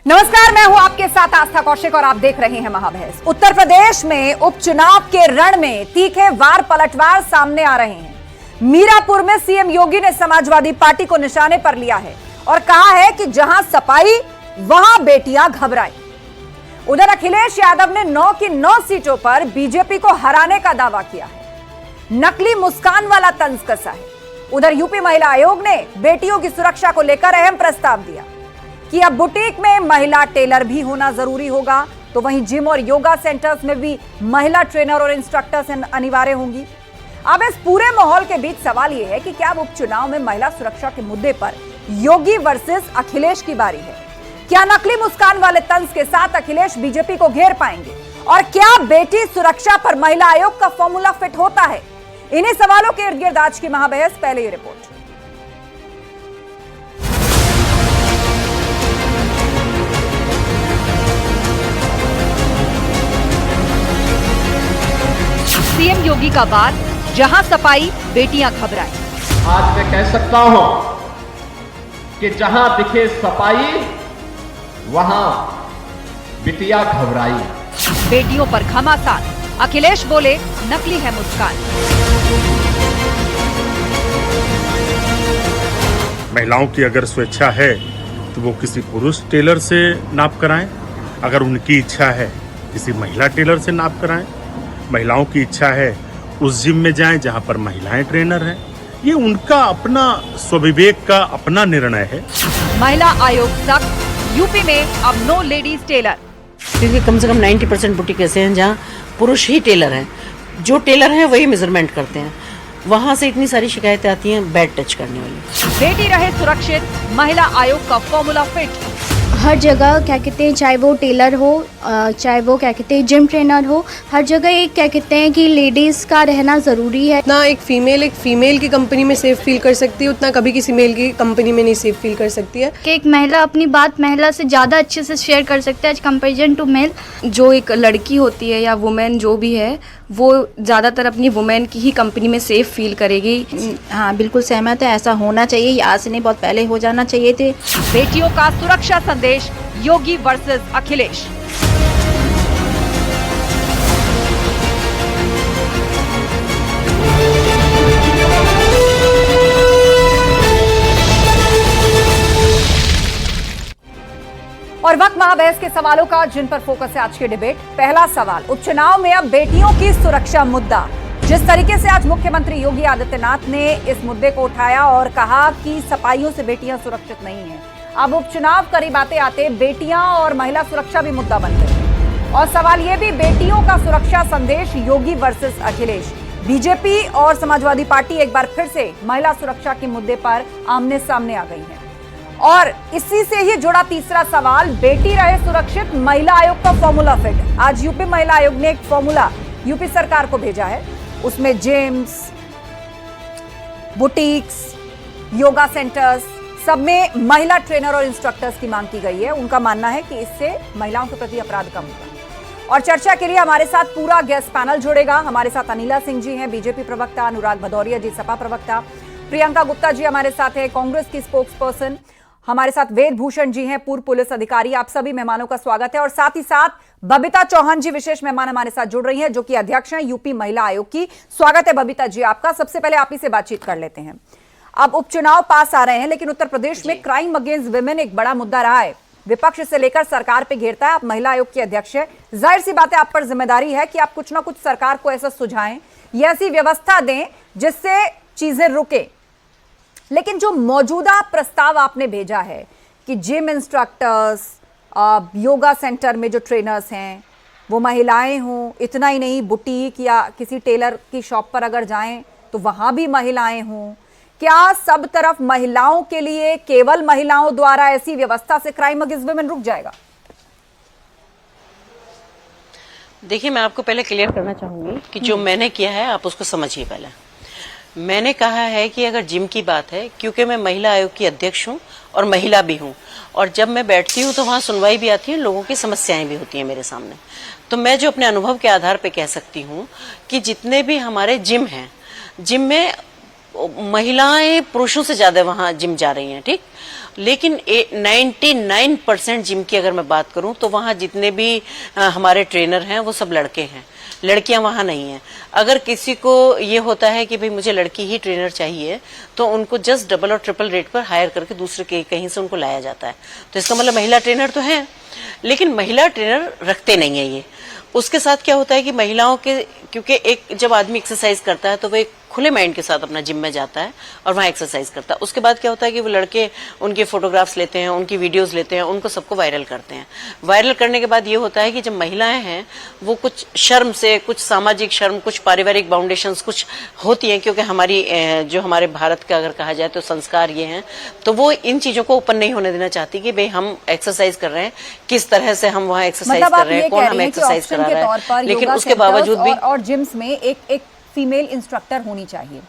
नमस्कार, मैं हूं आपके साथ आस्था कौशिक और आप देख रहे हैं महाबहस। उत्तर प्रदेश में उपचुनाव के रण में तीखे वार पलटवार सामने आ रहे हैं। मीरापुर में सीएम योगी ने समाजवादी पार्टी को निशाने पर लिया है और कहा है कि जहां सपाई वहां बेटियां घबराई। उधर अखिलेश यादव ने 9 की 9 सीटों पर बीजेपी को हराने का दावा किया है। नकली मुस्कान वाला तंज कसा है। उधर यूपी महिला आयोग ने बेटियों की सुरक्षा को लेकर अहम प्रस्ताव दिया कि अब बुटीक में महिला टेलर भी होना जरूरी होगा, तो वहीं जिम और योगा सेंटर्स में भी महिला ट्रेनर और इंस्ट्रक्टर्स अनिवार्य होंगी। अब इस पूरे माहौल के बीच सवाल यह है कि क्या अब उपचुनाव में महिला सुरक्षा के मुद्दे पर योगी वर्सेस अखिलेश की बारी है? क्या नकली मुस्कान वाले तंज के साथ अखिलेश बीजेपी को घेर पाएंगे? और क्या बेटी सुरक्षा पर महिला आयोग का फॉर्मूला फिट होता है? इन्हीं सवालों के इर्द गिर्द आज की महाबहस। पहले ये रिपोर्ट। सीएम योगी का वार, जहां सपाई बेटियां घबराई। आज मैं कह सकता हूं कि जहां दिखे सपाई वहां बिटिया घबराई। बेटियों पर घमासान, अखिलेश बोले नकली है मुस्कान। महिलाओं की अगर स्वेच्छा है तो वो किसी पुरुष टेलर से नाप कराएं, अगर उनकी इच्छा है किसी महिला टेलर से नाप कराएं। महिलाओं की इच्छा है उस जिम में जाएं जहां पर महिलाएं ट्रेनर हैं। ये उनका अपना स्वविवेक का अपना निर्णय है। महिला आयोग सख्त, यूपी में अब नो लेडीज टेलर। क्योंकि कम से कम 90% बुटीक ऐसे हैं जहाँ पुरुष ही टेलर हैं। जो टेलर हैं वही मेजरमेंट करते हैं। वहाँ से इतनी सारी शिकायतें आती हैं बैड टच करने वाली। बेटी रहे सुरक्षित, महिला आयोग का फॉर्मूला फिट। हर जगह क्या कहते हैं, चाहे वो टेलर हो, चाहे वो क्या कहते हैं जिम ट्रेनर हो, हर जगह एक क्या कहते हैं कि लेडीज़ का रहना ज़रूरी है। ना एक फीमेल की कंपनी में सेफ फील कर सकती है, उतना कभी किसी मेल की कंपनी में नहीं सेफ फील कर सकती है। कि एक महिला अपनी बात महिला से ज़्यादा अच्छे से शेयर कर सकते हैं एज कम्पेरिजन टू मेल। जो एक लड़की होती है या वुमेन जो भी है, वो ज़्यादातर अपनी वुमेन की ही कंपनी में सेफ फील करेगी। हाँ, बिल्कुल सहमत है। ऐसा होना चाहिए, आज से नहीं बहुत पहले हो जाना चाहिए थे। बेटियों का सुरक्षा संदेश, योगी वर्सेस अखिलेश। और वक्त महाबहस के सवालों का, जिन पर फोकस है आज की डिबेट। पहला सवाल, उपचुनाव में अब बेटियों की सुरक्षा मुद्दा। जिस तरीके से आज मुख्यमंत्री योगी आदित्यनाथ ने इस मुद्दे को उठाया और कहा कि सपाइयों से बेटियां सुरक्षित नहीं हैं, अब उपचुनाव करीब आते आते बेटियां और महिला सुरक्षा भी मुद्दा बन गई। और सवाल यह भी, बेटियों का सुरक्षा संदेश, योगी वर्सेस अखिलेश। बीजेपी और समाजवादी पार्टी एक बार फिर से महिला सुरक्षा के मुद्दे पर आमने सामने आ गई है। और इसी से ही जुड़ा तीसरा सवाल, बेटी रहे सुरक्षित, महिला आयोग का फॉर्मूला फिट। आज यूपी महिला आयोग ने एक फॉर्मूला यूपी सरकार को भेजा है। उसमें जिम्स, बुटीक्स, योगा सेंटर्स, सब में महिला ट्रेनर और इंस्ट्रक्टर्स की मांग की गई है। उनका मानना है कि इससे महिलाओं के प्रति अपराध कम होगा। और चर्चा के लिए हमारे साथ पूरा गेस्ट पैनल जुड़ेगा। हमारे साथ अनिला सिंह जी हैं, बीजेपी प्रवक्ता, अनुराग भदौरिया जी, सपा प्रवक्ता, प्रियंका गुप्ता जी हमारे साथ है, कांग्रेस की स्पोक्स पर्सन, हमारे साथ वेद भूषण जी हैं, पूर्व पुलिस अधिकारी। आप सभी मेहमानों का स्वागत है। और साथ ही साथ बबीता चौहान जी विशेष मेहमान हमारे साथ जुड़ रही हैं, जो कि अध्यक्ष हैं यूपी महिला आयोग की। स्वागत है बबीता जी आपका। सबसे पहले आप ही से बातचीत कर लेते हैं। अब उपचुनाव पास आ रहे हैं, लेकिन उत्तर प्रदेश में क्राइम अगेंस्ट विमेन एक बड़ा मुद्दा रहा है। विपक्ष से लेकर सरकार पे घेरता है। आप महिला आयोग की अध्यक्ष है, जाहिर सी बात है आप पर जिम्मेदारी है कि आप कुछ ना कुछ सरकार को ऐसा सुझाएं या ऐसी व्यवस्था दें जिससे चीजें रुके। लेकिन जो मौजूदा प्रस्ताव आपने भेजा है कि जिम इंस्ट्रक्टर्स, योगा सेंटर में जो ट्रेनर्स हैं वो महिलाएं हों, इतना ही नहीं, बुटीक या किसी टेलर की शॉप पर अगर जाएं तो वहां भी महिलाएं हों, क्या सब तरफ महिलाओं के लिए, केवल महिलाओं द्वारा ऐसी व्यवस्था से क्राइम अगेंस्ट वुमेन रुक जाएगा? देखिए, मैं आपको पहले क्लियर करना चाहूंगी कि जो मैंने किया है आप उसको समझिए। पहले मैंने कहा है कि अगर जिम की बात है, क्योंकि मैं महिला आयोग की अध्यक्ष हूँ और महिला भी हूँ, और जब मैं बैठती हूँ तो वहाँ सुनवाई भी आती है, लोगों की समस्याएं भी होती हैं मेरे सामने। तो मैं जो अपने अनुभव के आधार पे कह सकती हूँ कि जितने भी हमारे जिम हैं, जिम में महिलाएं पुरुषों से ज्यादा वहां जिम जा रही हैं, ठीक। लेकिन 99% जिम की अगर मैं बात करूं तो वहां जितने भी हमारे ट्रेनर हैं वो सब लड़के हैं, लड़कियां वहां नहीं हैं। अगर किसी को ये होता है कि भाई मुझे लड़की ही ट्रेनर चाहिए तो उनको जस्ट डबल और ट्रिपल रेट पर हायर करके दूसरे कहीं से उनको लाया जाता है। तो इसका मतलब महिला ट्रेनर तो है, लेकिन महिला ट्रेनर रखते नहीं है ये। उसके साथ क्या होता है कि महिलाओं के, क्योंकि एक जब आदमी एक्सरसाइज करता है तो वो एक खुले माइंड के साथ अपना जिम में जाता है और वहां एक्सरसाइज करता है। उसके बाद क्या होता है कि वो लड़के उनके फोटोग्राफ्स लेते हैं, उनकी वीडियोस लेते हैं, उनको सबको वायरल करते हैं। वायरल करने के बाद ये होता है कि जब महिलाएं हैं वो कुछ शर्म से, कुछ सामाजिक शर्म, कुछ पारिवारिक बाउंडेशंस कुछ होती हैं, क्योंकि हमारी जो हमारे भारत का अगर कहा जाए तो संस्कार ये हैं, तो वो इन चीजों को ओपन नहीं होने देना चाहती कि भाई हम एक्सरसाइज कर रहे हैं, किस तरह से हम वहाँ एक्सरसाइज कर रहे हैं, कौन हमें एक्सरसाइज करा रहा है। लेकिन उसके बावजूद भी और जिम्स में एक फीमेल इंस्ट्रक्टर होनी चाहिए।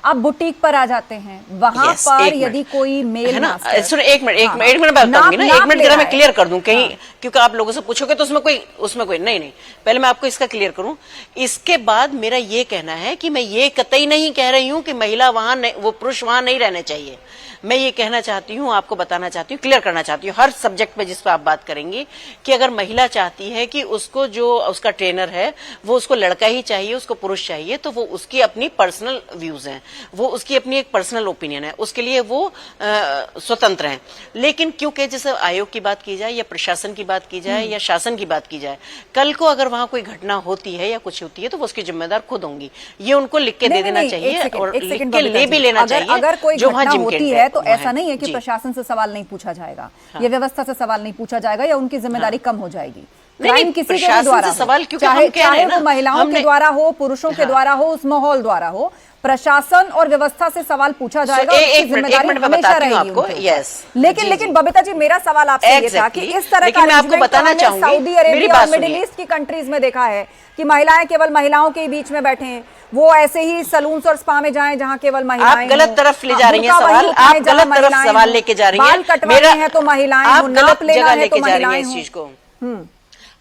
आप बुटीक पर आ जाते हैं, वहां पर यदि कोई मेल है ना, सुनो एक मिनट बात करूंगी ना, एक मिनट जरा मैं क्लियर कर दूं कहीं, क्योंकि आप लोगों से पूछोगे तो उसमें कोई नहीं, पहले मैं आपको इसका क्लियर करूं। इसके बाद मेरा ये कहना है कि मैं ये कतई नहीं कह रही हूं कि महिला वहां, वो पुरुष वहां नहीं रहने चाहिए। मैं ये कहना चाहती हूँ, आपको बताना चाहती हूँ, क्लियर करना चाहती हूँ हर सब्जेक्ट पे जिस पे आप बात करेंगी, कि अगर महिला चाहती है कि उसको जो उसका ट्रेनर है वो उसको लड़का ही चाहिए, उसको पुरुष चाहिए, तो वो उसकी अपनी पर्सनल व्यूज हैं, वो उसकी अपनी एक पर्सनल ओपिनियन है, उसके लिए वो स्वतंत्र हैं। लेकिन क्योंकि जैसे आयोग की बात की जाए या प्रशासन की बात की जाए या शासन की बात की जाए, कल को अगर वहां कोई घटना होती है या कुछ होती है तो वो उसकी जिम्मेदार खुद होंगी। ये उनको लिख के दे देना चाहिए और लिख के ले भी लेना चाहिए। अगर कोई जो वहां जिम होती है तो ऐसा नहीं है कि प्रशासन से सवाल नहीं पूछा जाएगा, या व्यवस्था से सवाल नहीं पूछा जाएगा, या उनकी जिम्मेदारी कम हो जाएगी। नहीं, किसी के द्वारा सवाल, क्योंकि चाहे वो महिलाओं के द्वारा हो, पुरुषों के द्वारा हो, उस माहौल द्वारा हो, प्रशासन और व्यवस्था से सवाल पूछा जाएगा। जिम्मेदारी हमेशा रहेगी। यस, लेकिन बबीता जी, मेरा सवाल आपसे ये था कि इस तरह का आपको बताना चाहूंगी, सऊदी अरेबिया और मिडिल ईस्ट की कंट्रीज में देखा है कि महिलाएं केवल महिलाओं के बीच में बैठे, वो ऐसे ही सलून्स और स्पा में जाएं जहां केवल महिलाएं। आप गलत तरफ ले जा रही हैं सवाल, आप गलत तरफ सवाल लेके जा रही हैं। बाल कटवाने हैं तो महिलाएं, आप गलत जगह लेके जा रही हैं इस चीज को।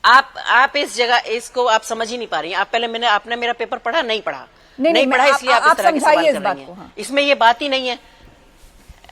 आप इस जगह इसको आप समझ ही नहीं पा रही हैं। आप पहले आपने मेरा पेपर पढ़ा? नहीं पढ़ा, नहीं पढ़ा, इसलिए आप इस तरह के सवाल कर रही हैं। इसमें ये बात ही नहीं है।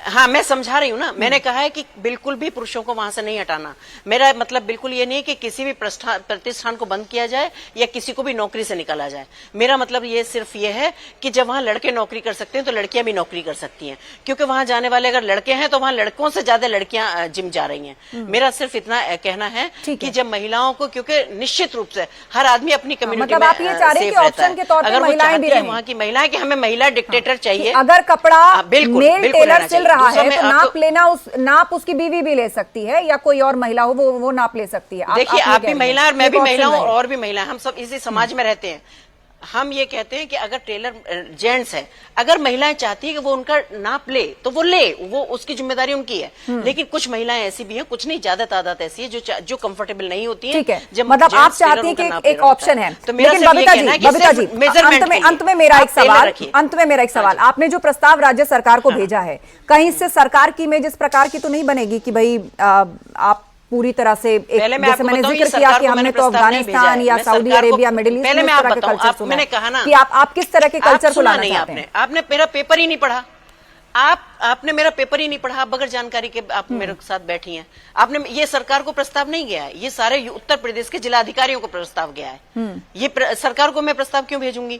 हाँ, मैं समझा रही हूँ ना, मैंने कहा है कि बिल्कुल भी पुरुषों को वहां से नहीं हटाना। मेरा मतलब बिल्कुल ये नहीं है कि किसी भी प्रतिष्ठान को बंद किया जाए या किसी को भी नौकरी से निकाला जाए। मेरा मतलब ये सिर्फ ये है कि जब वहां लड़के नौकरी कर सकते हैं तो लड़कियां भी नौकरी कर सकती हैं, क्योंकि वहां जाने वाले अगर लड़के हैं तो वहां लड़कों से ज्यादा लड़कियां जिम जा रही हैं। मेरा सिर्फ इतना कहना है कि जब महिलाओं को, क्योंकि निश्चित रूप से हर आदमी अपनी कम्युनिटी में सेफ रहता है, अगर वो चाहती है वहां की महिलाएं कि हमें महिला डिक्टेटर चाहिए, अगर कपड़ा बिल्कुल रहा है तो नाप लेना, नाप उसकी बीवी भी ले सकती है या कोई और महिला हो वो नाप ले सकती है। देखिए, आप भी महिला और मैं भी महिला हूं और भी महिला, हम सब इसी समाज में रहते हैं। हम ये कहते हैं कि अगर टेलर जेंट्स है, अगर महिलाएं चाहती है कि वो उनका नाप ले तो वो ले, वो उसकी जिम्मेदारी उनकी है। लेकिन कुछ महिलाएं ऐसी भी हैं, कुछ नहीं, ज्यादा तादाद ऐसी है जो कंफर्टेबल नहीं होती है। ठीक है, मतलब आप चाहती है कि एक ऑप्शन है। तो लेकिन बबीता जी, अंत में मेरा एक सवाल, आपने जो प्रस्ताव राज्य सरकार को भेजा है, कहीं से सरकार की इमेज इस प्रकार की तो नहीं बनेगी कि भाई आप पूरी तरह से जैसे मैंने जिक्र किया कि हमने तो अफगानिस्तान या सऊदी अरेबिया, मिडिल ईस्ट में तरह के कल्चर सुना, मैंने कहा ना कि आप किस तरह के कल्चर को लाना चाहते हैं। आपने मेरा पेपर ही नहीं पढ़ा, आपने मेरा पेपर ही नहीं पढ़ा, आप बगैर जानकारी के आप मेरे साथ बैठी हैं। आपने, ये सरकार को प्रस्ताव नहीं गया है, ये सारे उत्तर प्रदेश के जिलाधिकारियों को प्रस्ताव गया है। ये सरकार को मैं प्रस्ताव क्यों भेजूंगी?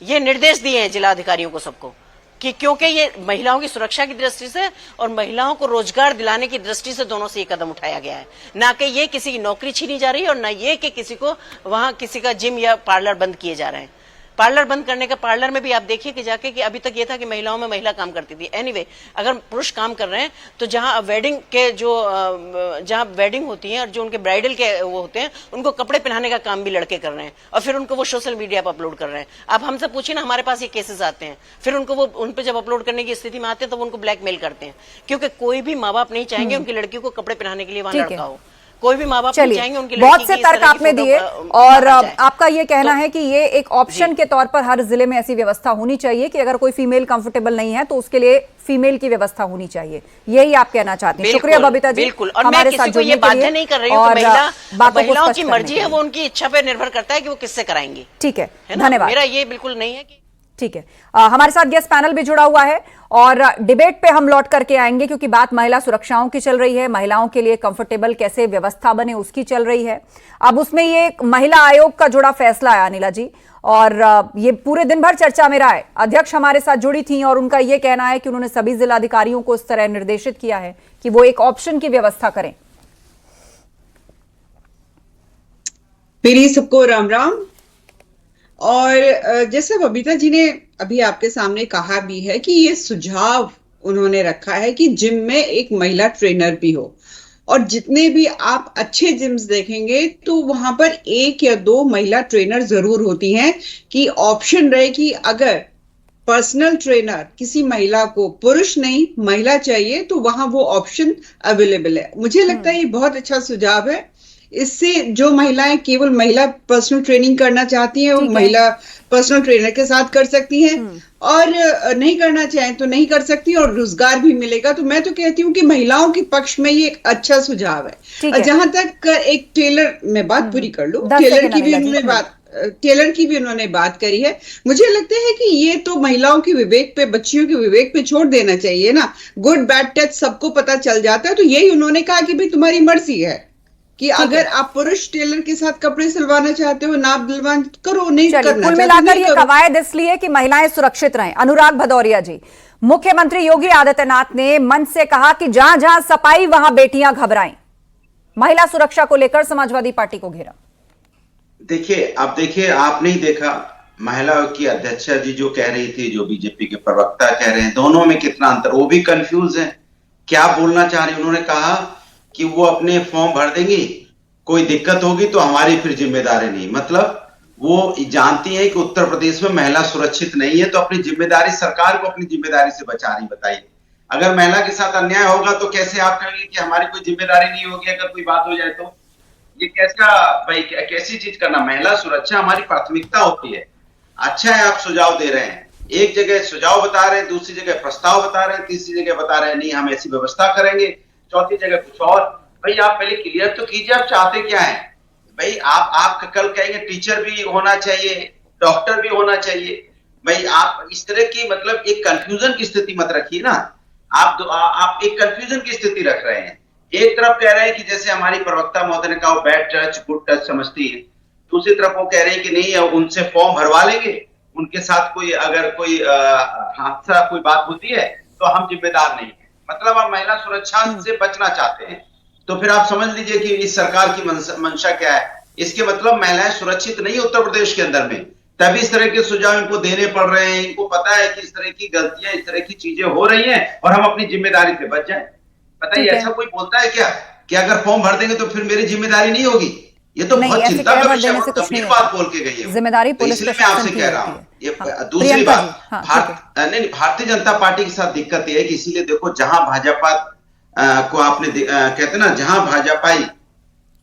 ये निर्देश दिए हैं जिलाधिकारियों को सबको कि क्योंकि ये महिलाओं की सुरक्षा की दृष्टि से और महिलाओं को रोजगार दिलाने की दृष्टि से दोनों से ये कदम उठाया गया है, ना कि ये किसी की नौकरी छीनी जा रही है और ना ये कि किसी को वहां किसी का जिम या पार्लर बंद किए जा रहे हैं। पार्लर बंद करने का, पार्लर में भी आप देखिए कि जाके कि अभी तक ये था कि महिलाओं में महिला काम करती थी। एनीवे, अगर पुरुष काम कर रहे हैं तो जहां वेडिंग के जहां वेडिंग होती है और जो उनके ब्राइडल के वो होते हैं, उनको कपड़े पहनाने का काम भी लड़के कर रहे हैं और फिर उनको वो सोशल मीडिया पर अपलोड कर रहे हैं। आप हमसे पूछिए ना, हमारे पास ये केसेस आते हैं, फिर उनको वो उन पे जब अपलोड करने की स्थिति में आते हैं तो वो उनको ब्लैकमेल करते हैं, क्योंकि कोई भी माँ बाप नहीं चाहेंगे उनकी लड़की को कपड़े पहनाने के लिए वहां लड़का हो। कोई भी माँ बाप नहीं चाहेंगे उनकी लड़की बहुत से तर्क आपने दिए और आपका ये कहना है कि ये एक ऑप्शन के तौर पर हर जिले में ऐसी व्यवस्था होनी चाहिए कि अगर कोई फीमेल कंफर्टेबल नहीं है तो उसके लिए फीमेल की व्यवस्था होनी चाहिए, यही आप कहना चाहते हैं। शुक्रिया बबीता जी, बिल्कुल। और मैं किसी को ये बाध्य नहीं कर रही हूँ, महिलाओं की मर्जी है, वो उनकी इच्छा पर निर्भर करता है कि वो किससे कराएंगी। ठीक है, धन्यवाद। मेरा ये बिल्कुल नहीं है कि ठीक है, हमारे साथ गेस्ट पैनल भी जुड़ा हुआ है और डिबेट पे हम लौट करके आएंगे क्योंकि बात महिला सुरक्षाओं की चल रही है, महिलाओं के लिए कंफर्टेबल कैसे व्यवस्था बने उसकी चल रही है। अब उसमें ये महिला आयोग का जुड़ा फैसला है अनिला जी, और ये पूरे दिन भर चर्चा में रहा है। अध्यक्ष हमारे साथ जुड़ी थी और उनका ये कहना है कि उन्होंने सभी जिलाधिकारियों को इस तरह निर्देशित किया है कि वो एक ऑप्शन की व्यवस्था करें। मेरी सबको राम राम। और जैसे बबीता जी ने अभी आपके सामने कहा भी है कि ये सुझाव उन्होंने रखा है कि जिम में एक महिला ट्रेनर भी हो, और जितने भी आप अच्छे जिम्स देखेंगे तो वहां पर 1 या 2 महिला ट्रेनर जरूर होती हैं, कि ऑप्शन रहे कि अगर पर्सनल ट्रेनर किसी महिला को, पुरुष नहीं महिला चाहिए, तो वहां वो ऑप्शन अवेलेबल है। मुझे लगता है ये बहुत अच्छा सुझाव है। इससे जो महिलाएं केवल महिला पर्सनल ट्रेनिंग करना चाहती हैं वो महिला पर्सनल ट्रेनर के साथ कर सकती हैं, और नहीं करना चाहें तो नहीं कर सकती, और रोजगार भी मिलेगा। तो मैं तो कहती हूँ कि महिलाओं के पक्ष में ये एक अच्छा सुझाव है। और जहां तक एक टेलर, मैं बात पूरी कर लूं, टेलर की भी उन्होंने बात करी है। मुझे लगता है कि ये तो महिलाओं के विवेक पे, बच्चियों के विवेक पे छोड़ देना चाहिए ना। गुड बैड टच सबको पता चल जाता है। तो यही उन्होंने कहा कि भाई तुम्हारी मर्जी है कि अगर आप पुरुष टेलर के साथ कपड़े सिलवाना चाहते हो, नाप दिलवाना करो, नहीं करना। कुल मिलाकर ये कवायद इसलिए कि महिलाएं सुरक्षित रहें। अनुराग भदौरिया जी, मुख्यमंत्री योगी आदित्यनाथ ने मंच से कहा कि जहां जहां सपाई वहां बेटियां घबराएं। महिला सुरक्षा को लेकर समाजवादी पार्टी को घेरा। देखिए, आप नहीं देखा महिला की अध्यक्षा जी जो कह रही थी, जो बीजेपी के प्रवक्ता कह रहे हैं, दोनों में कितना अंतर। वो भी कंफ्यूज है, क्या बोलना चाह रही। उन्होंने कहा कि वो अपने फॉर्म भर देंगी, कोई दिक्कत होगी तो हमारी फिर जिम्मेदारी नहीं। मतलब वो जानती है कि उत्तर प्रदेश में महिला सुरक्षित नहीं है, तो अपनी जिम्मेदारी, सरकार को अपनी जिम्मेदारी से बचा रही। बताइए, अगर महिला के साथ अन्याय होगा तो कैसे आप कहेंगे कि हमारी कोई जिम्मेदारी नहीं होगी अगर कोई बात हो जाए तो? ये कैसा भाई, कैसी चीज करना? महिला सुरक्षा हमारी प्राथमिकता होती है। अच्छा है आप सुझाव दे रहे हैं, एक जगह सुझाव बता रहे हैं, दूसरी जगह प्रस्ताव बता रहे हैं, तीसरी जगह बता रहे हैं नहीं हम ऐसी व्यवस्था करेंगे, चौथी जगह कुछ और। भाई आप पहले क्लियर तो कीजिए, आप चाहते क्या है। भाई आप कल कहेंगे टीचर भी होना चाहिए, डॉक्टर भी होना चाहिए। भाई आप इस तरह की, मतलब एक कंफ्यूजन की स्थिति मत रखिए ना। आप एक कंफ्यूजन की स्थिति रख रहे हैं। एक तरफ कह रहे हैं कि जैसे हमारी प्रवक्ता महोदय ने कहा बैड टच गुड टच समझती है, दूसरी तरफ वो कह रहे हैं कि नहीं उनसे फॉर्म भरवा लेंगे, उनके साथ कोई अगर कोई हादसा कोई बात होती है तो हम जिम्मेदार नहीं है। मतलब आप महिला सुरक्षा से बचना चाहते हैं। तो फिर आप समझ लीजिए कि इस सरकार की मंशा क्या है। इसके मतलब महिलाएं सुरक्षित नहीं उत्तर प्रदेश के अंदर में, तभी इस तरह के सुझाव इनको देने पड़ रहे हैं। इनको पता है कि इस तरह की गलतियां, इस तरह की चीजें हो रही हैं और हम अपनी जिम्मेदारी से बच जाएं। बताइए, ऐसा कोई बोलता है क्या कि अगर फॉर्म भर देंगे तो फिर मेरी जिम्मेदारी नहीं होगी? ये तो बहुत चिंता का विषय, गंभीर बात बोल के गई है। जिम्मेदारी पुलिस इसलिए मैं आपसे कह रहा हूँ। ये दूसरी बात, नहीं, भारतीय जनता पार्टी के साथ दिक्कत ये है कि इसीलिए देखो, जहां भाजपा को आपने कहते ना, जहां भाजपाई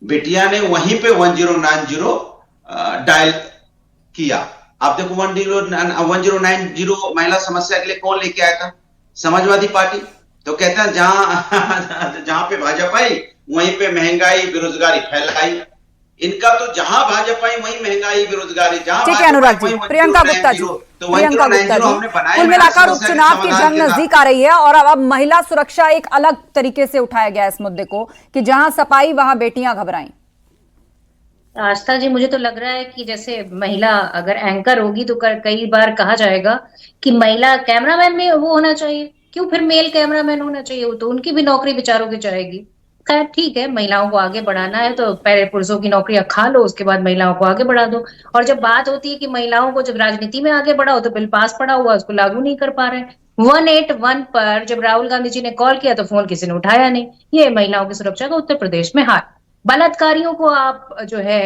बेटिया ने वहीं पे 1090 डायल किया। आप देखो 1090 महिला समस्या के लिए कौन लेके आया था? समाजवादी पार्टी। तो कहता है जहां पे भाजपाई वहीं पे महंगाई बेरोजगारी फैलाई। इनका तो जहां भाजपाई वहीं महंगाई बेरोजगारी, जहां ठीक है अनुराग जी। प्रियंका गुप्ता जी, कुल मिलाकर उपचुनाव की जंग नजदीक आ रही है और अब महिला सुरक्षा एक अलग तरीके से उठाया गया इस मुद्दे को कि जहां सपाई वहां बेटियां घबराएं। आस्था जी, मुझे तो लग रहा है कि जैसे महिला अगर एंकर होगी तो कई बार कहा जाएगा कि महिला कैमरामैन में वो होना चाहिए, क्यों फिर मेल कैमरामैन होना चाहिए? वो तो उनकी भी नौकरी बेचारों की जाएगी। खैर ठीक है, महिलाओं को आगे बढ़ाना है तो पहले पुरुषों की नौकरियां खा लो, उसके बाद महिलाओं को आगे बढ़ा दो। और जब बात होती है कि महिलाओं को जब राजनीति में आगे बढ़ाओ तो बिल पास पड़ा हुआ उसको लागू नहीं कर पा रहे हैं। 181 पर जब राहुल गांधी जी ने कॉल किया तो फोन किसी ने उठाया नहीं। ये महिलाओं की सुरक्षा का उत्तर प्रदेश में हाल। बलात्कारियों को आप जो है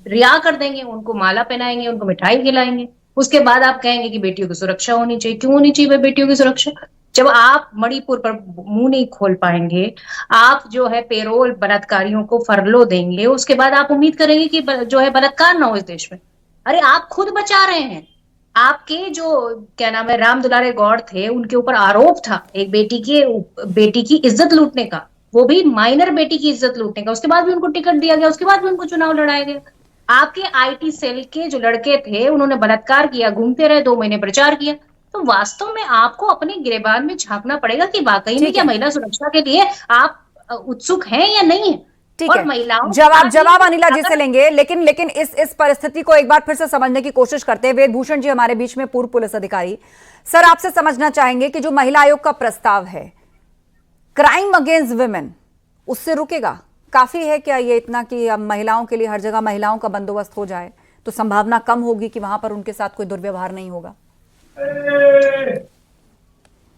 रिहा कर देंगे, उनको माला पहनाएंगे, उनको मिठाई खिलाएंगे, उसके बाद आप कहेंगे कि बेटियों की सुरक्षा होनी चाहिए। क्यों होनी चाहिए बेटियों की सुरक्षा? जब आप मणिपुर पर मुंह नहीं खोल पाएंगे, आप जो है पेरोल बलात्कारियों को फरलो देंगे, उसके बाद आप उम्मीद करेंगे कि जो है बलात्कार ना हो इस देश में। अरे आप खुद बचा रहे हैं। आपके जो क्या नाम है राम दुलारे गौड़ थे, उनके ऊपर आरोप था एक बेटी की इज्जत लूटने का, वो भी माइनर बेटी की इज्जत लूटने का। उसके बाद भी उनको टिकट दिया गया, उसके बाद भी उनको चुनाव लड़ाया गया। आपके आईटी सेल के जो लड़के थे उन्होंने बलात्कार किया, घूमते रहे, 2 महीने प्रचार किया। तो वास्तव में आपको अपने गिरेबान में झांकना पड़ेगा कि वाकई में क्या महिला सुरक्षा के लिए आप उत्सुक हैं या नहीं है। ठीक और है, महिलाओं जवाब अनिला जी से लेंगे, लेकिन इस परिस्थिति को एक बार फिर से समझने की कोशिश करते हैं। वेदभूषण जी हमारे बीच में, पूर्व पुलिस अधिकारी। सर, आपसे समझना चाहेंगे कि जो महिला आयोग का प्रस्ताव है क्राइम अगेंस्ट वुमेन, उससे रुकेगा? काफी है क्या ये इतना कि अब महिलाओं के लिए हर जगह महिलाओं का बंदोबस्त हो जाए तो संभावना कम होगी कि वहां पर उनके साथ कोई दुर्व्यवहार नहीं होगा?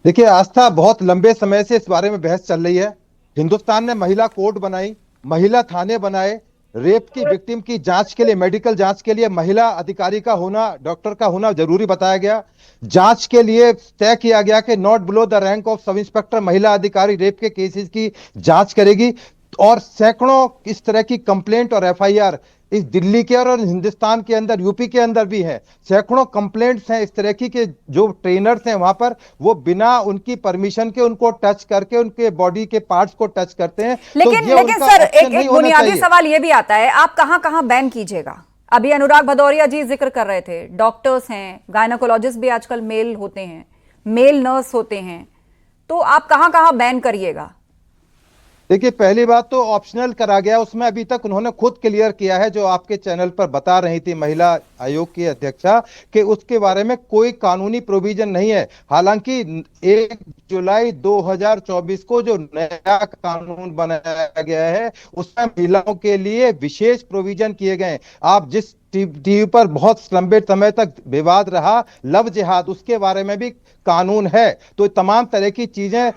देखिए आस्था, बहुत लंबे समय से इस बारे में बहस चल रही है। हिंदुस्तान ने महिला कोर्ट बनाई, महिला थाने बनाए, रेप की विक्टिम की जांच के लिए, मेडिकल जांच के लिए महिला अधिकारी का होना, डॉक्टर का होना जरूरी बताया गया। जांच के लिए तय किया गया कि not below the rank of sub inspector महिला अधिकारी रेप के केसेस की जांच करेगी। और सैकड़ों इस तरह की कंप्लेंट और एफआईआर इस दिल्ली के और हिंदुस्तान के अंदर, यूपी के अंदर भी है। सैकड़ों कंप्लेंट्स हैं इस तरह की कि जो ट्रेनर्स हैं वहां पर वो बिना उनकी परमिशन के उनको टच करके उनके बॉडी के पार्ट्स को टच करते हैं। लेकिन सर, एक बुनियादी सवाल ये भी आता है, आप कहां बैन कीजिएगा? अभी अनुराग भदौरिया जी जिक्र कर रहे थे, डॉक्टर्स हैं, गायनोकोलॉजिस्ट भी आजकल मेल होते हैं, मेल नर्स होते हैं, तो आप कहां बैन करिएगा? देखिए, पहली बात तो ऑप्शनल करा गया, उसमें अभी तक उन्होंने खुद क्लियर किया है, जो आपके चैनल पर बता रही थी महिला आयोग की अध्यक्षा, कि उसके बारे में कोई कानूनी प्रोविजन नहीं है। हालांकि 1 जुलाई 2024 को जो नया कानून बनाया गया है उसमें महिलाओं के लिए विशेष प्रोविजन किए गए। आप जिस टीवी पर बहुत लंबे समय तक विवाद रहा लव जिहाद, उसके बारे में भी कानून है। तो तमाम तरह की चीजें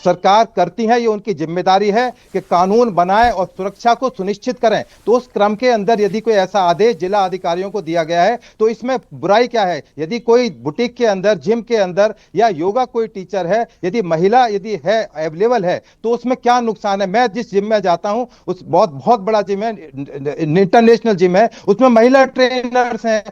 सरकार करती है, ये उनकी जिम्मेदारी है कि कानून बनाए और सुरक्षा को सुनिश्चित करें। तो उस क्रम के अंदर यदि कोई ऐसा आदेश जिला अधिकारियों को दिया गया है तो इसमें बुराई क्या है? यदि कोई बुटीक के अंदर, जिम के अंदर या योगा कोई टीचर है, यदि महिला यदि है, अवेलेबल है, तो उसमें क्या नुकसान है? मैं जिस जिम में जाता हूं उस बहुत बड़ा जिम है, इंटरनेशनल जिम है, उसमें महिला ट्रेनर्स हैं,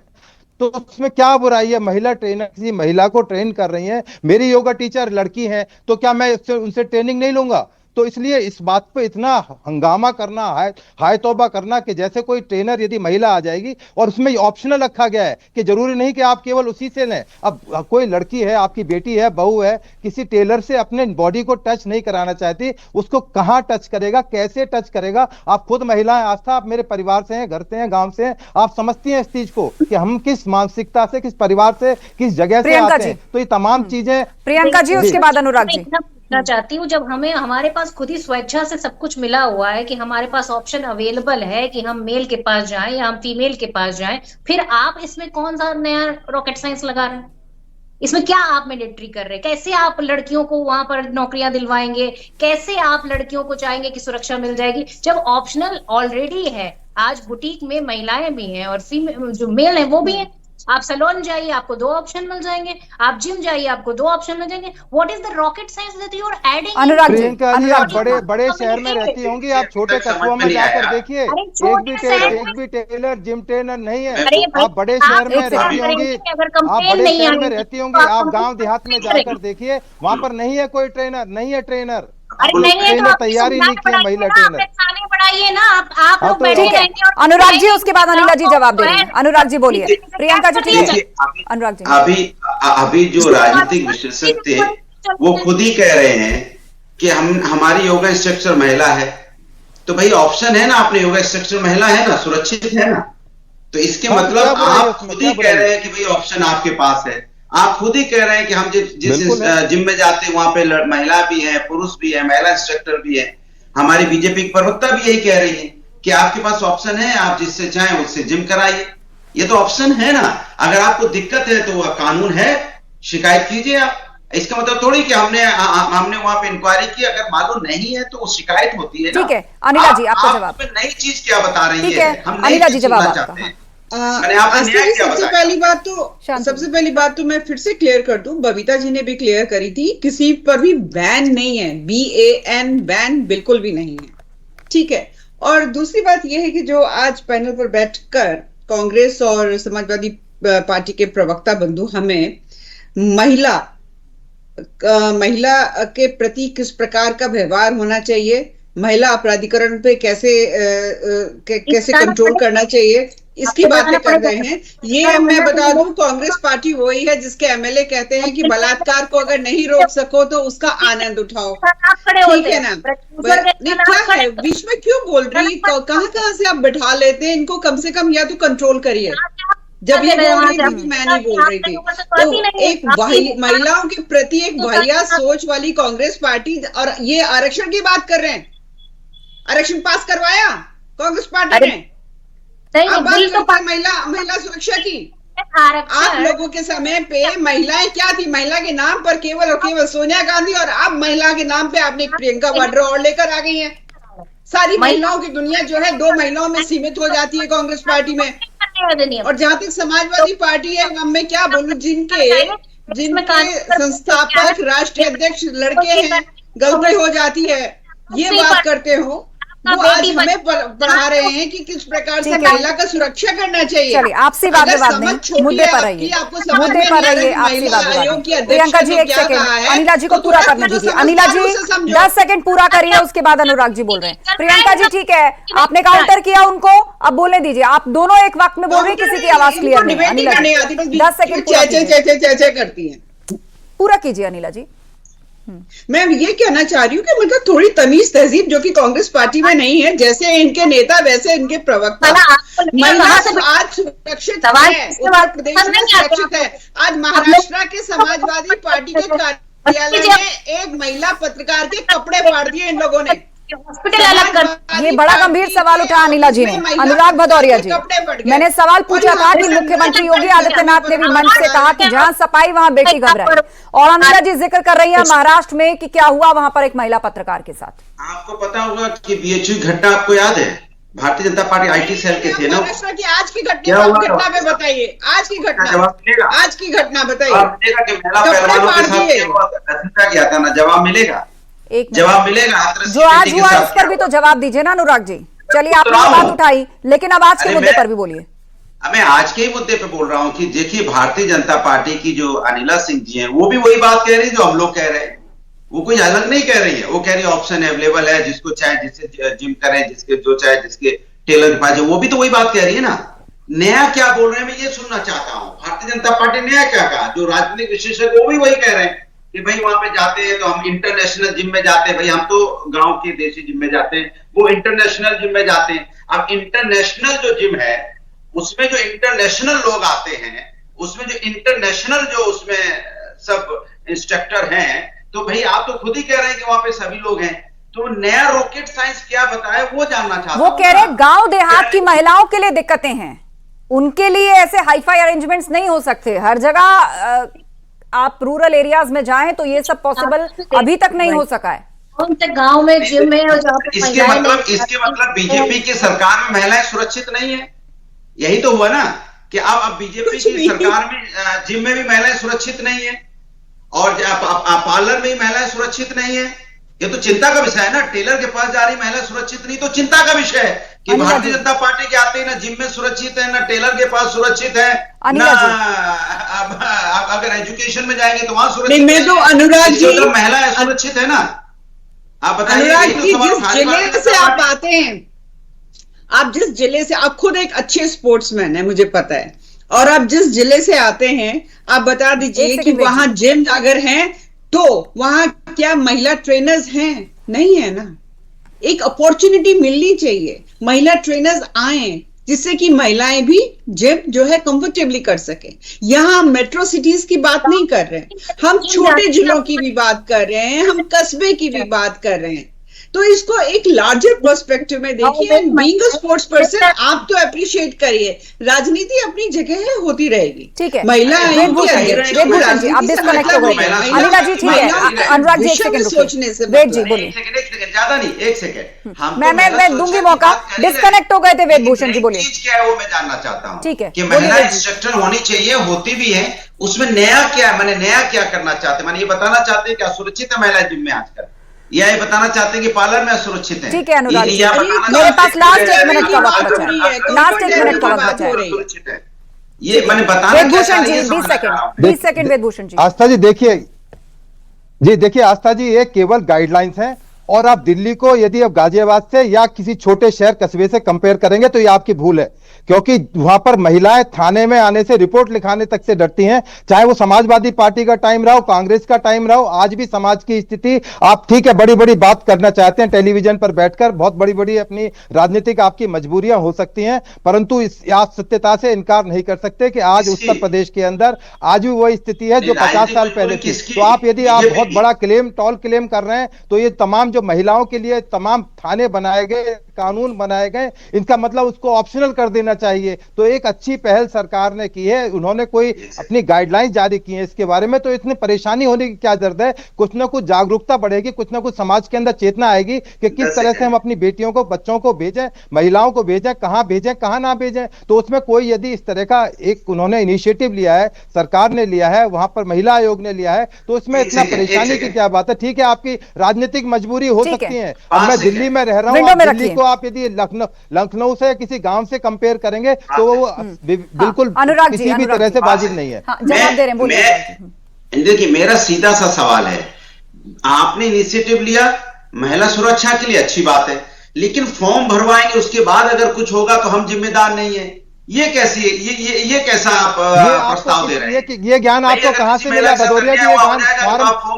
तो उसमें क्या बुराई है? महिला ट्रेनर किसी महिला को ट्रेन कर रही हैं। मेरी योगा टीचर लड़की हैं, तो क्या मैं उनसे ट्रेनिंग नहीं लूंगा? तो इसलिए इस बात पे इतना हंगामा करना, हाय तौबा करना कि जैसे कोई ट्रेनर यदि महिला आ जाएगी, और उसमें ऑप्शनल रखा गया है कि जरूरी नहीं कि आप केवल उसी से लें। अब कोई लड़की है, आपकी बेटी है, बहू है, किसी टेलर से अपने बॉडी को टच नहीं कराना चाहती, उसको कहाँ टच करेगा, कैसे टच करेगा? आप खुद महिलाएं, आस्था, आप मेरे परिवार से हैं, घर से हैं, गाँव से हैं, आप समझती हैं इस चीज को कि हम किस मानसिकता से, किस परिवार से, किस जगह से आते हैं। तो ये तमाम चीजें। प्रियंका जी, उसके बाद अनुराग जी। चाहती हूँ, जब हमारे पास खुद ही स्वेच्छा से सब कुछ मिला हुआ है कि हमारे पास ऑप्शन अवेलेबल है कि हम मेल के पास जाएं या हम फीमेल के पास जाएं, फिर आप इसमें कौन सा नया रॉकेट साइंस लगा रहे हैं? इसमें क्या आप मैंडेटरी कर रहे हैं? कैसे आप लड़कियों को वहां पर नौकरियां दिलवाएंगे? कैसे आप लड़कियों को चाहेंगे कि सुरक्षा मिल जाएगी जब ऑप्शनल ऑलरेडी है? आज बुटीक में महिलाएं भी हैं और फीमेल जो मेल है वो भी है। आप सैलून जाइए, आपको 2 ऑप्शन मिल जाएंगे, आप जिम जाइए, आपको 2 ऑप्शन मिल जाएंगे। What is the rocket science that you are adding? Anurag ji, आप बड़े शहर में रहती होंगी, आप छोटे कस्बों में जाकर देखिए, एक भी टेलर, जिम ट्रेनर नहीं है। आप बड़े शहर में रहती होंगी, आप गाँव देहात में जाकर देखिए, वहाँ पर नहीं है कोई ट्रेनर, नहीं है ट्रेनर, तैयारी नहीं किया महिला ट्रेनर। ना आप लोग बैठे रहेंगे। अनुराग जी, उसके बाद अनिला जी जवाब देंगे। अनुराग जी बोलिए। प्रियंका जी, ठीक है। अनुराग जी, अभी जो राजनीतिक विशेषज्ञ थे वो खुद ही कह रहे हैं कि हमारी योगा इंस्ट्रक्टर महिला है, तो भाई ऑप्शन है ना, अपने योगा इंस्ट्रक्टर महिला है ना, सुरक्षित है ना। तो इसके मतलब आप खुद ही कह रहे हैं कि भाई ऑप्शन आपके पास है। आप खुद ही कह रहे हैं कि हम जिस जिम में जाते हैं वहां पे महिला भी है, पुरुष भी है, महिला इंस्ट्रक्टर भी है। हमारी बीजेपी की प्रवक्ता भी यही कह रही है कि आपके पास ऑप्शन है, आप जिससे चाहें उससे जिम कराइए। ये तो ऑप्शन है ना। अगर आपको दिक्कत है तो वह कानून है, शिकायत कीजिए आप। इसका मतलब थोड़ी कि हमने वहां पे इंक्वायरी की, अगर मालूम नहीं है तो शिकायत होती है ना। ठीक है अनिला जी, आपका जवाब। नई चीज क्या बता रही है? हम अनिला जी, जवाब आपका। सबसे पहली बात तो मैं फिर से क्लियर कर दूं, बबीता जी ने भी क्लियर करी थी, किसी पर भी बैन नहीं है, BAN बैन बिल्कुल भी नहीं है, ठीक है। और दूसरी बात यह है कि जो आज पैनल पर बैठकर कांग्रेस और समाजवादी पार्टी के प्रवक्ता बंधु हमें महिला के प्रति किस प्रकार का व्यवहार होना चाहिए, महिला अपराधीकरण पे कैसे कंट्रोल करना चाहिए, इसकी बातें कर रहे हैं। ये मैं बता दूं, कांग्रेस पार्टी वही है जिसके एमएलए कहते हैं कि बलात्कार को अगर नहीं रोक सको तो उसका आनंद उठाओ। ठीक है ना? नहीं, क्या है बीच में क्यों बोल रही, कहाँ से आप बिठा लेते हैं इनको? कम से कम या तो कंट्रोल करिए। जब ये बोल रही थी मैं नहीं बोल रही थी। तो एक महिलाओं के प्रति एक वाहियात सोच वाली कांग्रेस पार्टी, और ये आरक्षण की बात कर रहे हैं। आरक्षण पास करवाया कांग्रेस पार्टी ने। अब बात करते हैं महिला सुरक्षा की। आप लोगों के समय पे महिलाएं क्या थी? महिला के नाम पर केवल और केवल सोनिया गांधी, और अब महिला के नाम पे आपने प्रियंका वाड्रा और लेकर आ गई हैं। सारी महिलाओं की दुनिया जो है 2 महिलाओं में सीमित हो जाती है कांग्रेस पार्टी में। और जहां तक समाजवादी पार्टी है, अब मैं क्या बोलूं, जिनके संस्थापक राष्ट्रीय अध्यक्ष लड़के हैं, गलती हो जाती है, ये बात करते हो। वो आज हमें पढ़ा रहे हैं कि किस प्रकार से महिला का सुरक्षा करना चाहिए। चलिए, आपसी बात नहीं, मुद्दे पर रहिए, मुद्दे पर रहिए, आपसी बात नहीं। प्रियंका जी 1 सेकंड, अनिला जी को पूरा करने दीजिए। अनिला जी 10 सेकंड पूरा करिए, उसके बाद अनुराग जी बोल रहे हैं। प्रियंका जी ठीक है, आपने काउंटर किया उनको, अब बोलने दीजिए। आप दोनों एक वक्त में बोल रहे हैं, किसी की आवाज क्लियर नहीं। अनिला जी 10 सेकंड करती है, पूरा कीजिए अनिला जी। मैं ये कहना चाह रही हूँ कि मतलब थोड़ी तमीज तहजीब जो कि कांग्रेस पार्टी में नहीं है। जैसे इनके नेता वैसे इनके प्रवक्ता। महिला आज सुरक्षित है, उत्तर प्रदेश में सुरक्षित है। आज महाराष्ट्र के समाजवादी पार्टी के कार्यालय में एक महिला पत्रकार के कपड़े फाड़ दिए इन लोगों ने। हॉस्पिटल अलग कर। ये बड़ा गंभीर सवाल उठा अनिला जी ने। अनुराग भदौरिया जी, मैंने सवाल पूछा था कि मुख्यमंत्री योगी आदित्यनाथ ने भी मंच से कहा कि जहां सफाई वहां बेटी घबराए, और अनिला जी जिक्र कर रही है महाराष्ट्र में कि क्या हुआ वहां पर एक महिला पत्रकार के साथ। आपको पता होगा कि बीएचयू घटना आपको याद है? Bharatiya Janata party IT cell के थे ना। आज की घटना पे बताइए, आज की घटना बताइए। किया था ना, जवाब मिलेगा, जवाब मिलेगा। जो आज हुआ इस पर भी तो जवाब दीजिए ना अनुराग जी। चलिए, आपने बात उठाई, लेकिन अब आज के मुद्दे पर भी बोलिए। मैं आज के ही मुद्दे पे बोल रहा हूँ कि देखिए, भारतीय जनता पार्टी की जो अनिला सिंह जी हैं, वो भी वही बात कह रही है जो हम लोग कह रहे हैं। वो कोई अलग नहीं कह रही है। वो कह रही है ऑप्शन अवेलेबल है, जिसको चाहे जिससे जिम करें, जिसके जो चाहे जिसके टेलर के पास। वो भी तो वही बात कह रही है ना। नया क्या बोल रहे हैं मैं ये सुनना चाहता हूँ। भारतीय जनता पार्टी नया क्या कहा? जो राजनीतिक विशेषज्ञ वो भी वही कह रहे हैं कि भाई वहां पे जाते हैं तो हम इंटरनेशनल जिम में जाते हैं। भाई हम तो गांव के देसी जिम में जाते हैं, वो इंटरनेशनल जिम में जाते हैं। अब इंटरनेशनल जो जिम है उसमें जो इंटरनेशनल लोग आते हैं, उसमें जो इंटरनेशनल जो उसमें सब इंस्ट्रक्टर हैं, तो भाई आप तो खुद ही कह रहे हैं कि वहां पे सभी लोग हैं। तो नया रॉकेट साइंस क्या बताया वो जानना चाहता हूं। वो कह रहे गांव देहात की महिलाओं के लिए दिक्कतें हैं, उनके लिए ऐसे हाईफाई अरेंजमेंट्स नहीं हो सकते। हर जगह आप रूरल एरियाज में जाएं तो ये सब पॉसिबल अभी तक नहीं हो सका है। गांव में जिम है और इसके मतलब बीजेपी की सरकार में महिलाएं सुरक्षित नहीं है। यही तो हुआ ना कि अब बीजेपी की सरकार में जिम में भी महिलाएं सुरक्षित नहीं है, और पार्लर में भी महिलाएं सुरक्षित नहीं है। ये तो चिंता का विषय है ना। टेलर के पास जा रही महिला सुरक्षित नहीं, तो चिंता का विषय है कि भारतीय जनता पार्टी के आते ही ना जिम में सुरक्षित है, ना टेलर के पास सुरक्षित है, ना अगर एजुकेशन में जाएंगे तो वहां सुरक्षित नहीं। मैं तो अनुराग जी, महिला सुरक्षित है ना। आप बताइए, अनुराग जी जिस जिले से आप आते हैं, आप जिस जिले से, आप खुद एक अच्छे स्पोर्ट्समैन है मुझे पता है, और आप जिस जिले से आते हैं आप बता दीजिए कि वहां जिम अगर हैं तो वहां क्या महिला ट्रेनर्स हैं? नहीं है ना। एक अपॉर्चुनिटी मिलनी चाहिए, महिला ट्रेनर्स आए जिससे कि महिलाएं भी जिम जो है कंफर्टेबली कर सके। यहाँ हम मेट्रो सिटीज की बात नहीं कर रहे हैं, हम छोटे जिलों की भी बात कर रहे हैं, हम कस्बे की भी बात कर रहे हैं। तो इसको एक लार्जर पर्सपेक्टिव में देखिए। बीइंग अ स्पोर्ट्स पर्सन आप तो अप्रिशिएट करिए, राजनीति अपनी जगह है, होती रहेगी। ठीक है, महिला आप डिस्कनेक्ट हो गए। अनिला जी ठीक है, अनुराग जी 1 सेकंड सोचने से वेद जी बोलिए। ज्यादा नहीं, 1 सेकंड मैं दूंगी मौका। डिस्कनेक्ट हो गए थे वेद भूषण जी, बोलिए। क्या है वो मैं जानना चाहता हूँ। ठीक है, कि महिला इंस्ट्रक्टर होनी चाहिए, होती भी है, उसमें नया क्या, मैंने नया क्या करना चाहते, मैंने ये बताना चाहते हैं क्या सुरक्षित है महिला जिम में आजकल, या ये बताना चाहते हैं कि पार्लर में सुरक्षित है। ठीक है अनुराग जी, मेरे पास लास्ट 1 मिनट का वक्त बचा है, लास्ट 1 मिनट का वक्त बचा है। ये मैंने बताना वेदभूषण जी 20 सेकंड वेदभूषण जी। आस्था जी देखिए आस्था जी, ये केवल गाइडलाइंस हैं, और आप दिल्ली को यदि आप गाजियाबाद से या किसी छोटे शहर कस्बे से कंपेयर करेंगे तो ये आपकी भूल है, क्योंकि वहां पर महिलाएं थाने में आने से, रिपोर्ट लिखाने तक से डरती हैं। चाहे वो समाजवादी पार्टी का टाइम रहा हो, कांग्रेस का टाइम रहा हो, आज भी समाज की स्थिति, आप ठीक है बड़ी बड़ी बात करना चाहते हैं टेलीविजन पर बैठकर, बहुत बड़ी बड़ी अपनी राजनीतिक आपकी मजबूरियां हो सकती हैं, परंतु इस आज सत्यता से इनकार नहीं कर सकते कि आज उत्तर प्रदेश के अंदर आज भी वही स्थिति है जो 50 साल पहले थी। तो आप यदि आप बहुत बड़ा क्लेम, टॉल क्लेम कर रहे हैं, तो ये तमाम जो महिलाओं के लिए तमाम थाने बनाए गए, कानून बनाए गए, इनका मतलब उसको ऑप्शनल कर देना चाहिए। तो एक अच्छी पहल सरकार ने की है, उन्होंने कोई अपनी गाइडलाइंस जारी की है इसके बारे में, तो इतनी परेशानी होने की क्या जरूरत है। कुछ ना कुछ जागरूकता बढ़ेगी, कुछ ना कुछ समाज के अंदर चेतना आएगी कि किस तरह से हम अपनी बेटियों को, बच्चों को भेजें, महिलाओं को भेजें, कहां ना भेजें। तो उसमें कोई यदि इस तरह का एक उन्होंने इनिशिएटिव लिया है, सरकार ने लिया है, वहां पर महिला आयोग ने लिया है, तो उसमें इतना परेशानी की क्या बात है। ठीक है, आपकी राजनीतिक मजबूरी हो सकती है। अब मैं दिल्ली में रह रहा हूँ, दिल्ली को आप यदि लखनऊ से किसी गांव से कंपेयर करेंगे तो वो बिल्कुल किसी भी तरह से वाजिब नहीं है। जवाब दे रहे हैं, बोलिए। देखिए, मेरा सीधा सा सवाल है, आपने इनिशिएटिव लिया महिला सुरक्षा के लिए, अच्छी बात है, लेकिन फॉर्म भरवाएंगे उसके बाद अगर कुछ होगा तो हम जिम्मेदार नहीं है। ये कैसी ये कैसा आप प्रस्ताव दे रहे हैं? ये ज्ञान आपको कहां से मिला भदौरिया जी? ये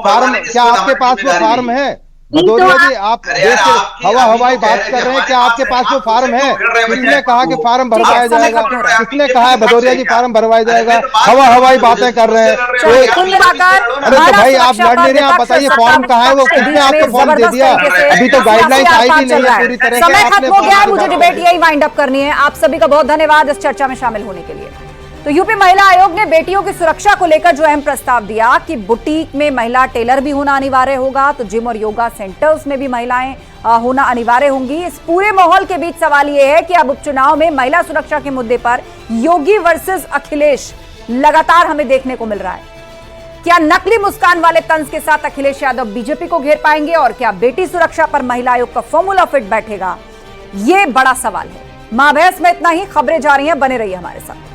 फार्म क्या आपके पास वो फार्म है? भदौरिया जी, आप हवाई बात कर रहे हैं, क्या आपके पास वो फार्म है? किसने कहा कि फार्म भरवाया जाएगा? किसने कहा है भदौरिया जी फार्म भरवाया जाएगा? हवाई बातें कर रहे हैं। अरे तो भाई आप लड़ नहीं रहे, आप बताइए फॉर्म कहाँ है? वो किसने आपको फॉर्म दे दिया? अभी तो गाइडलाइंस आई भी नहीं है पूरी तरह से। समय खत्म हो गया है, मुझे डिबेट यही वाइंड अप करनी है। आप सभी का बहुत धन्यवाद इस चर्चा में शामिल होने के लिए। तो यूपी महिला आयोग ने बेटियों की सुरक्षा को लेकर जो अहम प्रस्ताव दिया कि बुटीक में महिला टेलर भी होना अनिवार्य होगा, तो जिम और योगा सेंटर्स में भी महिलाएं होना अनिवार्य होंगी। इस पूरे माहौल के बीच सवाल यह है कि अब उपचुनाव में महिला सुरक्षा के मुद्दे पर योगी वर्सेस अखिलेश लगातार हमें देखने को मिल रहा है। क्या नकली मुस्कान वाले तंज के साथ अखिलेश यादव बीजेपी को घेर पाएंगे और क्या बेटी सुरक्षा पर महिला आयोग का फॉर्मूला फिट बैठेगा? ये बड़ा सवाल है। मां बहस में इतना ही। खबरें जा रही हैं, बने रहिए हमारे साथ।